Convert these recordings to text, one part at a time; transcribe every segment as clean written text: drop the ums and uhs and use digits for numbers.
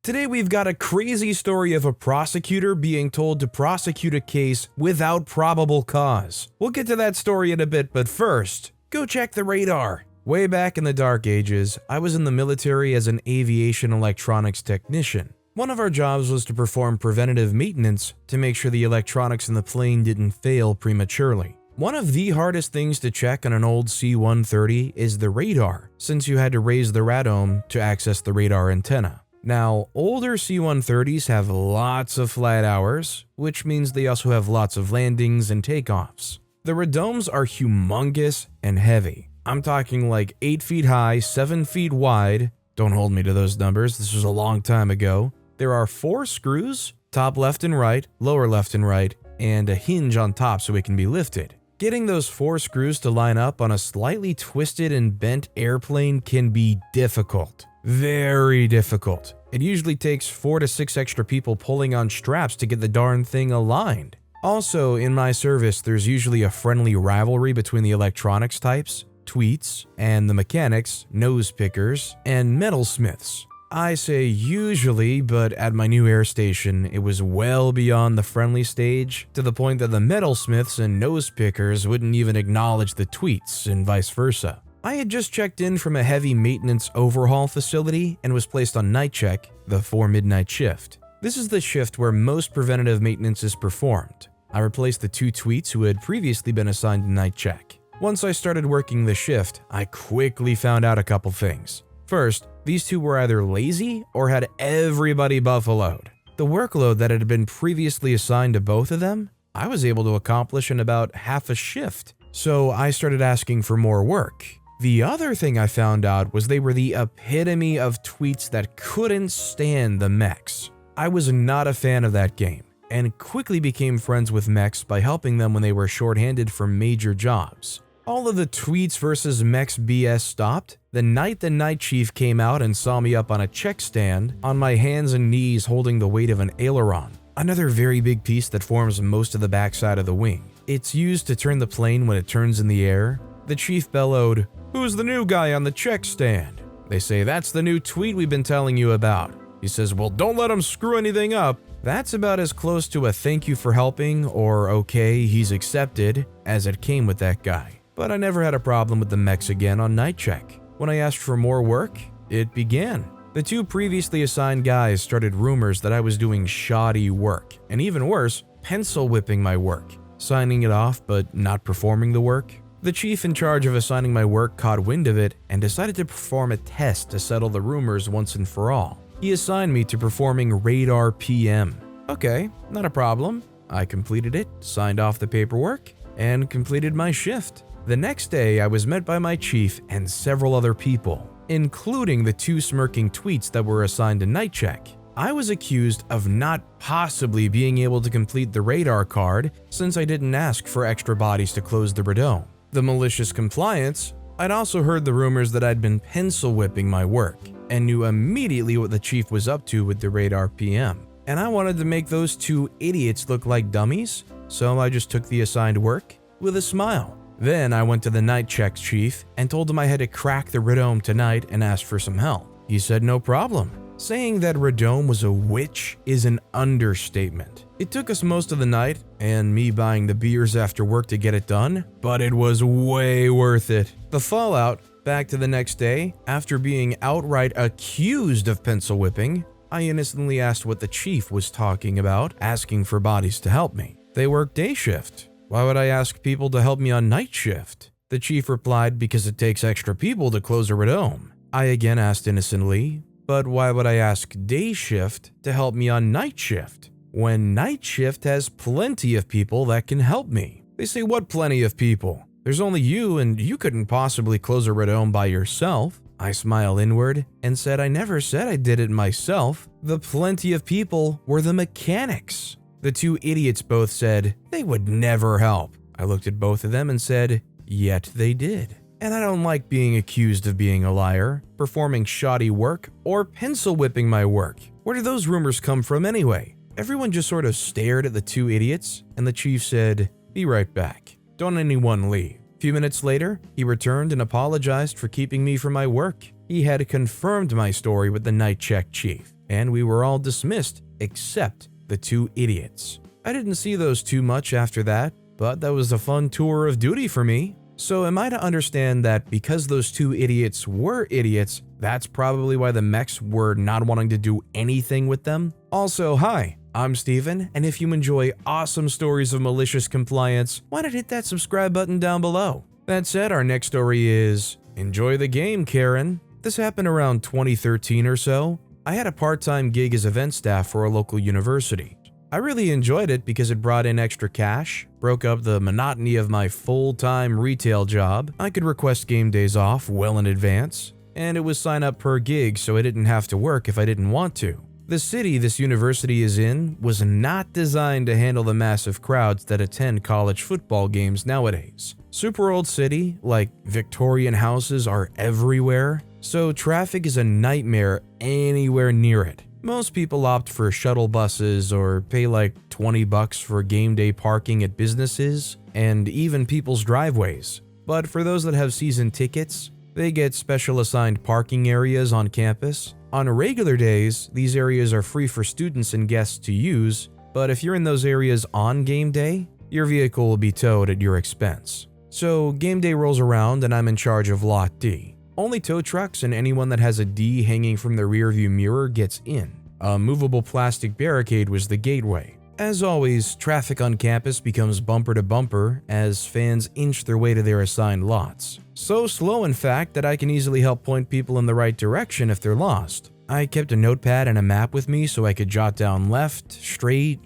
Today we've got a crazy story of a prosecutor being told to prosecute a case without probable cause. We'll get to that story in a bit, but first, go check the radar. Way back in the dark ages, I was in the military as an aviation electronics technician. One of our jobs was to perform preventative maintenance to make sure the electronics in the plane didn't fail prematurely. One of the hardest things to check on an old C-130 is the radar, since you had to raise the radome to access the radar antenna. Now, older C-130s have lots of flight hours, which means they also have lots of landings and takeoffs. The radomes are humongous and heavy. I'm talking like 8 feet high, 7 feet wide. Don't hold me to those numbers, this was a long time ago. There are 4 screws, top left and right, lower left and right, and a hinge on top so it can be lifted. Getting those 4 screws to line up on a slightly twisted and bent airplane can be difficult. Very difficult. It usually takes 4 to 6 extra people pulling on straps to get the darn thing aligned. Also, in my service, there's usually a friendly rivalry between the electronics types, tweets, and the mechanics, nose pickers, and metalsmiths. I say usually, but at my new air station, it was well beyond the friendly stage, to the point that the metalsmiths and nose pickers wouldn't even acknowledge the tweets, and vice versa. I had just checked in from a heavy maintenance overhaul facility and was placed on night check, the 4 midnight shift. This is the shift where most preventative maintenance is performed. I replaced the 2 tweets who had previously been assigned to night check. Once I started working the shift, I quickly found out a couple things. First, these 2 were either lazy or had everybody buffaloed. The workload that had been previously assigned to both of them, I was able to accomplish in about half a shift. So I started asking for more work. The other thing I found out was they were the epitome of tweets that couldn't stand the mechs. I was not a fan of that game, and quickly became friends with mechs by helping them when they were shorthanded for major jobs. All of the tweets versus mechs BS stopped the night the night chief came out and saw me up on a check stand, on my hands and knees holding the weight of an aileron, another very big piece that forms most of the backside of the wing. It's used to turn the plane when it turns in the air. The chief bellowed, "Who's the new guy on the check stand?" They say, "That's the new tweet we've been telling you about." He says, "Well, don't let him screw anything up." That's about as close to a "thank you for helping" or "okay, he's accepted" as it came with that guy. But I never had a problem with the mechs again on night check. When I asked for more work, it began. The 2 previously assigned guys started rumors that I was doing shoddy work, and even worse, pencil whipping my work, signing it off but not performing the work. The chief in charge of assigning my work caught wind of it and decided to perform a test to settle the rumors once and for all. He assigned me to performing radar PM. Okay, not a problem. I completed it, signed off the paperwork, and completed my shift. The next day, I was met by my chief and several other people, including the 2 smirking tweets that were assigned to night check. I was accused of not possibly being able to complete the radar card since I didn't ask for extra bodies to close the radome. The malicious compliance, I'd also heard the rumors that I'd been pencil whipping my work and knew immediately what the chief was up to with the radar PM. And I wanted to make those 2 idiots look like dummies, so I just took the assigned work with a smile. Then I went to the night check chief and told him I had to crack the radome tonight and asked for some help. He said no problem. Saying that radome was a witch is an understatement. It took us most of the night, and me buying the beers after work to get it done, but it was way worth it. The fallout, back to the next day, after being outright accused of pencil whipping, I innocently asked what the chief was talking about, asking for bodies to help me. They work day shift. Why would I ask people to help me on night shift? The chief replied, because it takes extra people to close a radome. I again asked innocently, but why would I ask day shift to help me on night shift, when night shift has plenty of people that can help me? They say, what plenty of people? There's only you, and you couldn't possibly close a radome by yourself. I smiled inward and said I never said I did it myself. The plenty of people were the mechanics. The 2 idiots both said they would never help. I looked at both of them and said, yet they did. And I don't like being accused of being a liar, performing shoddy work, or pencil whipping my work. Where did those rumors come from anyway? Everyone just sort of stared at the 2 idiots, and the chief said, "Be right back. Don't anyone leave." A few minutes later, he returned and apologized for keeping me from my work. He had confirmed my story with the night check chief. and we were all dismissed except the 2 idiots. I didn't see those too much after that, but that was a fun tour of duty for me. So am I to understand that because those 2 idiots were idiots, that's probably why the mechs were not wanting to do anything with them? Also, hi, I'm Steven, and if you enjoy awesome stories of malicious compliance, why not hit that subscribe button down below? That said, our next story is, enjoy the game, Karen. This happened around 2013 or so. I had a part-time gig as event staff for a local university. I really enjoyed it because it brought in extra cash, broke up the monotony of my full-time retail job, I could request game days off well in advance, and it was sign up per gig so I didn't have to work if I didn't want to. The city this university is in was not designed to handle the massive crowds that attend college football games nowadays. Super old city, like Victorian houses are everywhere, so traffic is a nightmare anywhere near it. Most people opt for shuttle buses or pay like $20 for game day parking at businesses and even people's driveways. But for those that have season tickets, they get special assigned parking areas on campus. On regular days, these areas are free for students and guests to use, but if you're in those areas on game day, your vehicle will be towed at your expense. So game day rolls around and I'm in charge of Lot D. Only tow trucks and anyone that has a D hanging from the rearview mirror gets in. A movable plastic barricade was the gateway. As always, traffic on campus becomes bumper to bumper as fans inch their way to their assigned lots. So slow, in fact, that I can easily help point people in the right direction if they're lost. I kept a notepad and a map with me so I could jot down left, straight,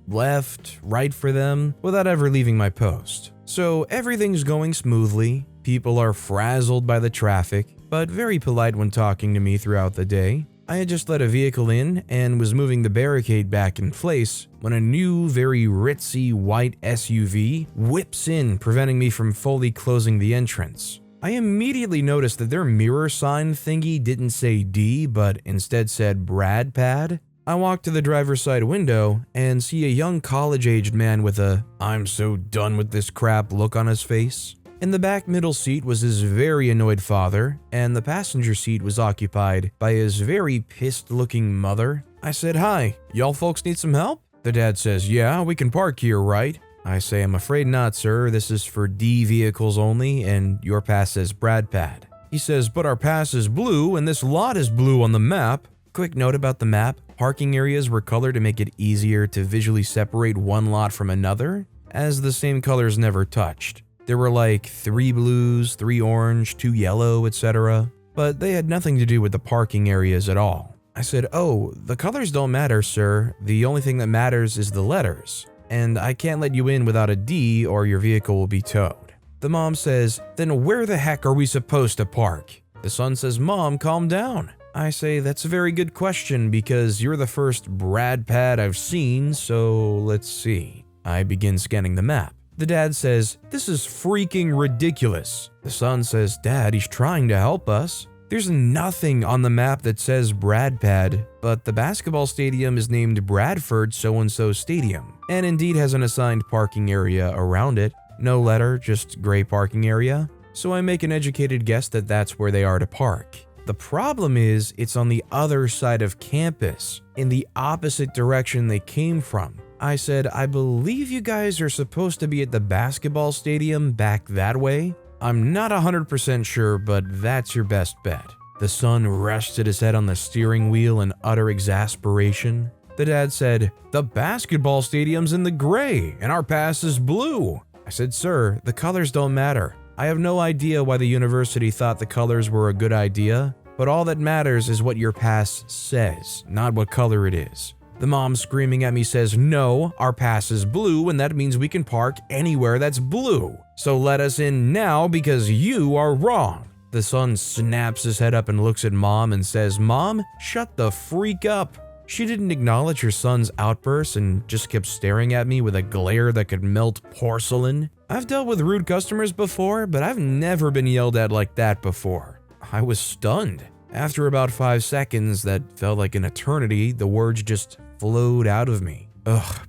left, right for them without ever leaving my post. So everything's going smoothly. People are frazzled by the traffic, but very polite when talking to me throughout the day. I had just let a vehicle in and was moving the barricade back in place when a new, very ritzy white SUV whips in, preventing me from fully closing the entrance. I immediately noticed that their mirror sign thingy didn't say D, but instead said Brad Pad. I walk to the driver's side window and see a young college-aged man with a "I'm so done with this crap" look on his face. In the back middle seat was his very annoyed father, and the passenger seat was occupied by his very pissed-looking mother. I said, "Hi, y'all folks need some help?" The dad says, "Yeah, we can park here, right?" I say, "I'm afraid not, sir. This is for D vehicles only, and your pass says Brad Pad." He says, "But our pass is blue, and this lot is blue on the map." Quick note about the map, parking areas were colored to make it easier to visually separate one lot from another, as the same colors never touched. There were like 3 blues, 3 orange, 2 yellow, etc. But they had nothing to do with the parking areas at all. I said, "Oh, the colors don't matter, sir. The only thing that matters is the letters. And I can't let you in without a D or your vehicle will be towed." The mom says, "Then where the heck are we supposed to park?" The son says, "Mom, calm down." I say, "That's a very good question because you're the first Brad Pad I've seen, so let's see." I begin scanning the map. The dad says, "This is freaking ridiculous." The son says, "Dad, he's trying to help us. There's nothing on the map that says Brad Pad, but the basketball stadium is named Bradford so-and-so Stadium, and indeed has an assigned parking area around it. No letter, just gray parking area. So I make an educated guess that that's where they are to park. The problem is, it's on the other side of campus, in the opposite direction they came from. I said, "I believe you guys are supposed to be at the basketball stadium back that way. I'm not 100% sure, but that's your best bet." The son rested his head on the steering wheel in utter exasperation. The dad said, "The basketball stadium's in the gray, and our pass is blue." I said, "Sir, the colors don't matter. I have no idea why the university thought the colors were a good idea, but all that matters is what your pass says, not what color it is." The mom screaming at me says, "No, our pass is blue and that means we can park anywhere that's blue. So let us in now because you are wrong." The son snaps his head up and looks at mom and says, "Mom, shut the freak up." She didn't acknowledge her son's outburst and just kept staring at me with a glare that could melt porcelain. I've dealt with rude customers before, but I've never been yelled at like that before. I was stunned. After about 5 seconds that felt like an eternity, the words just flowed out of me. "Ugh,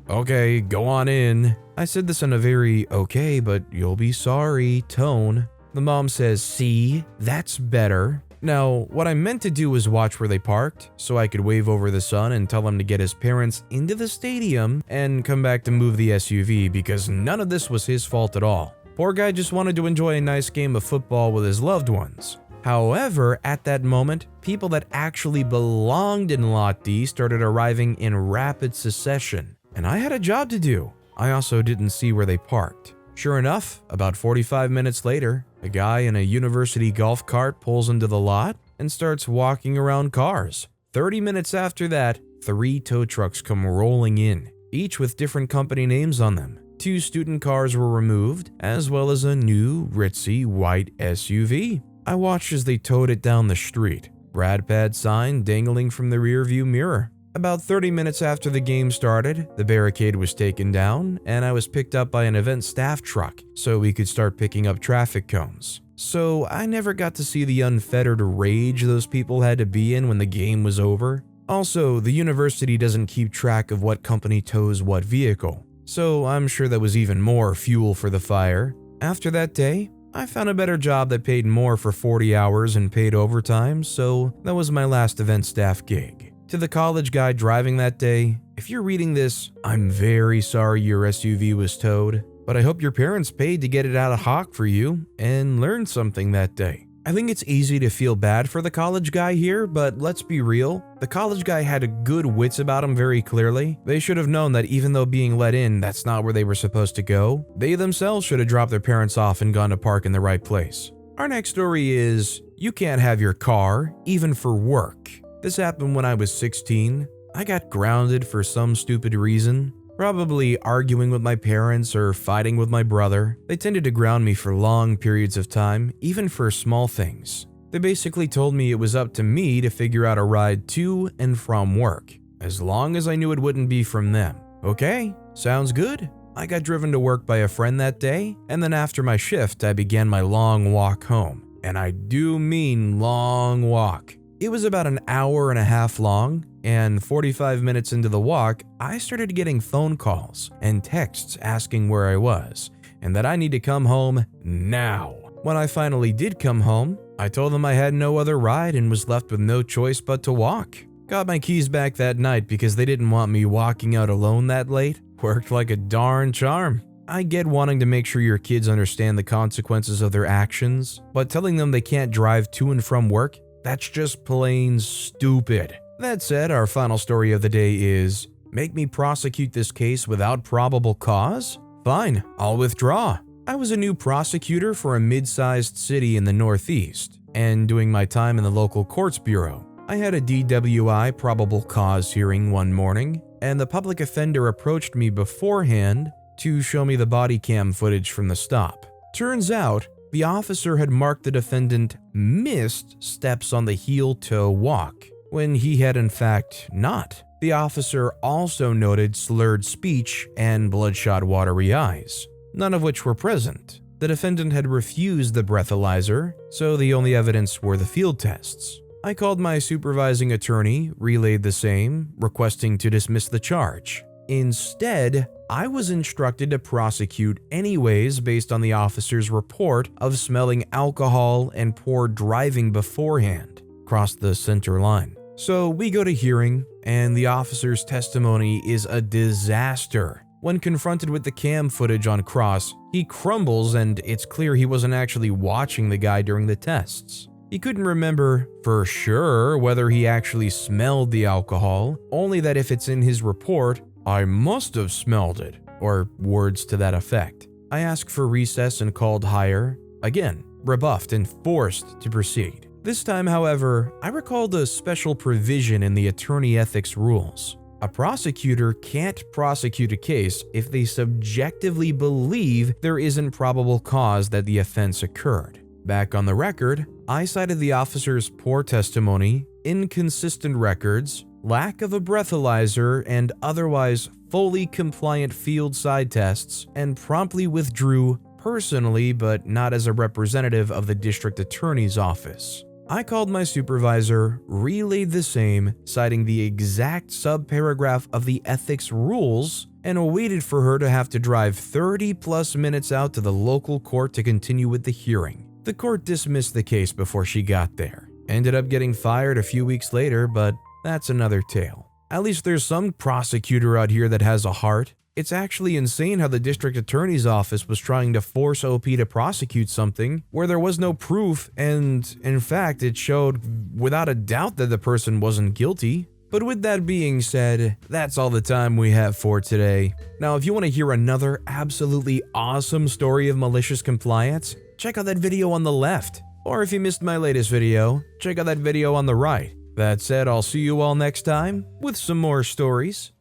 okay, go on in." I said this in a very "okay, but you'll be sorry" tone. The mom says, "See, that's better." Now, what I meant to do was watch where they parked, so I could wave over the son and tell him to get his parents into the stadium and come back to move the SUV because none of this was his fault at all. Poor guy just wanted to enjoy a nice game of football with his loved ones. However, at that moment, people that actually belonged in Lot D started arriving in rapid succession, and I had a job to do. I also didn't see where they parked. Sure enough, about 45 minutes later, a guy in a university golf cart pulls into the lot and starts walking around cars. 30 minutes after that, 3 tow trucks come rolling in, each with different company names on them. 2 student cars were removed, as well as a new, ritzy, white SUV. I watched as they towed it down the street, Brad Pad sign dangling from the rearview mirror. About 30 minutes after the game started, the barricade was taken down, and I was picked up by an event staff truck so we could start picking up traffic cones. So I never got to see the unfettered rage those people had to be in when the game was over. Also, the university doesn't keep track of what company tows what vehicle, so I'm sure that was even more fuel for the fire. After that day, I found a better job that paid more for 40 hours and paid overtime, so that was my last event staff gig. To the college guy driving that day, if you're reading this, I'm very sorry your SUV was towed, but I hope your parents paid to get it out of hock for you and learned something that day. I think it's easy to feel bad for the college guy here, but let's be real. The college guy had good wits about him very clearly. They should have known that even though being let in, that's not where they were supposed to go. They themselves should have dropped their parents off and gone to park in the right place. Our next story is, you can't have your car, even for work. This happened when I was 16. I got grounded for some stupid reason. Probably arguing with my parents or fighting with my brother. They tended to ground me for long periods of time, even for small things. They basically told me it was up to me to figure out a ride to and from work, as long as I knew it wouldn't be from them. Okay, sounds good. I got driven to work by a friend that day, and then after my shift, I began my long walk home. And I do mean long walk. It was about an hour and a half long, and 45 minutes into the walk, I started getting phone calls and texts asking where I was, and that I need to come home now. When I finally did come home, I told them I had no other ride and was left with no choice but to walk. Got my keys back that night because they didn't want me walking out alone that late. Worked like a darn charm. I get wanting to make sure your kids understand the consequences of their actions, but telling them they can't drive to and from work, that's just plain stupid. That said, our final story of the day is, make me prosecute this case without probable cause? Fine, I'll withdraw. I was a new prosecutor for a mid-sized city in the Northeast, and doing my time in the local courts bureau. I had a DWI probable cause hearing one morning, and the public offender approached me beforehand to show me the body cam footage from the stop. Turns out, the officer had marked the defendant missed steps on the heel-toe walk, when he had in fact not. The officer also noted slurred speech and bloodshot watery eyes, none of which were present. The defendant had refused the breathalyzer, so the only evidence were the field tests. I called my supervising attorney, relayed the same, requesting to dismiss the charge. Instead, I was instructed to prosecute anyways based on the officer's report of smelling alcohol and poor driving beforehand, crossed the center line. So we go to hearing, and the officer's testimony is a disaster. When confronted with the cam footage on cross, he crumbles and it's clear he wasn't actually watching the guy during the tests. He couldn't remember for sure whether he actually smelled the alcohol, only that if it's in his report, I must have smelled it, or words to that effect. I asked for recess and called higher, again, rebuffed and forced to proceed. This time, however, I recalled a special provision in the attorney ethics rules. A prosecutor can't prosecute a case if they subjectively believe there isn't probable cause that the offense occurred. Back on the record, I cited the officer's poor testimony, inconsistent records, lack of a breathalyzer, and otherwise fully compliant field side tests, and promptly withdrew personally but not as a representative of the district attorney's office. I called my supervisor, relayed the same, citing the exact subparagraph of the ethics rules, and waited for her to have to drive 30 plus minutes out to the local court to continue with the hearing. The court dismissed the case before she got there, Ended up getting fired a few weeks later, but that's another tale. At least there's some prosecutor out here that has a heart. It's actually insane how the district attorney's office was trying to force OP to prosecute something where there was no proof, and in fact it showed without a doubt that the person wasn't guilty. But with that being said, that's all the time we have for today. Now, if you want to hear another absolutely awesome story of malicious compliance, check out that video on the left. Or if you missed my latest video, check out that video on the right. That said, I'll see you all next time with some more stories.